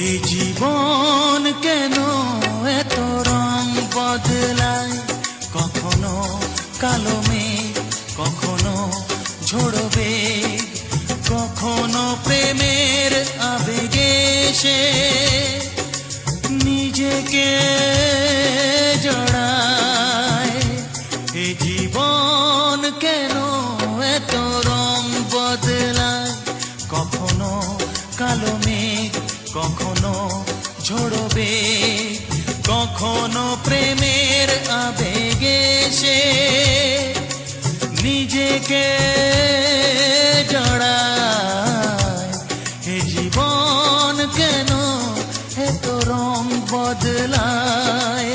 এই জীবন কেন এত রং বদলায়, কখনো কালো মেঘ, কখনো ঝোড়ো বেগ, কখনো প্রেমের আবেগে সে নিজেকে জড়ায়। এই জীবন কেন এত রং বদলায়, কখনো কালো মেঘ, কখনো ঝোড়ো বেগ, কখনো প্রেমের আবেগে সে নিজেকে জড়ায়। এ জীবন কেন এত রং বদলায়।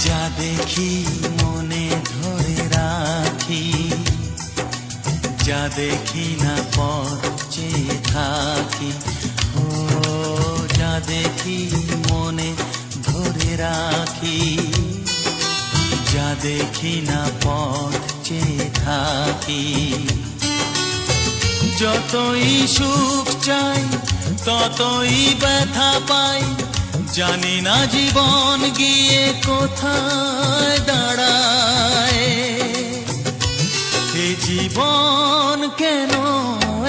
যা দেখি মনে ধরে রাখি, যা দেখি না পর চেয়ে থাকি। ও যা দেখি মনে ধরে রাখি, যা দেখি না পর চেয়ে থাকি। যতই সুখ চাই ততই ব্যথা পাই, জানি না জীবন গিয়ে কোথায় দাঁড়ায়। এ জীবন কেন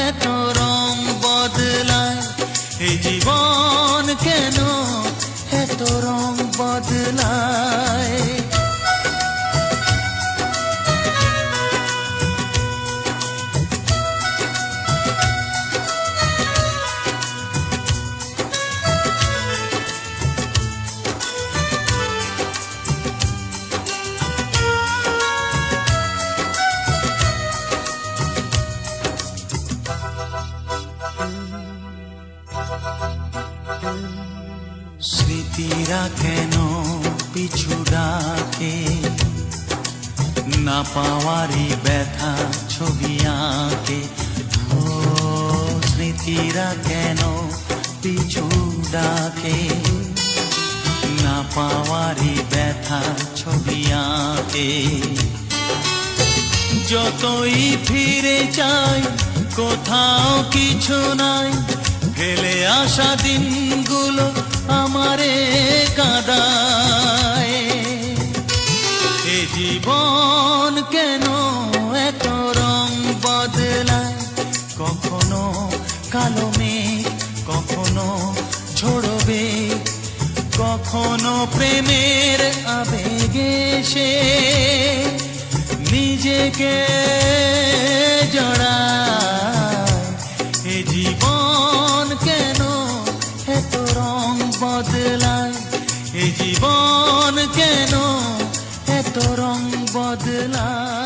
এত রং বদলায়, এ জীবন কেন এত রং বদলায়। স্মৃতিরা কেন পিছু ডাকে, না পাওয়ারই ব্যথা ছবি আঁকে। ও স্মৃতিরা কেন পিছু ডাকে, না পাওয়ারই ব্যথা ছবি আঁকে। যতই ফিরে চাই কোথাও কিছু নাই, ফেলে আসা দিনগুলো আমারে কাঁদায়। এ জীবন কেন এত রং বদলায়, কখনো কালো মেঘ, কখনো ঝোড়ো বেগ, কখনো প্রেমের আবেগে সে নিজেকে জড়ায়। এ জীবন কেন এত রং বদলায়, এ জীবন কেন এত রং বদলায়।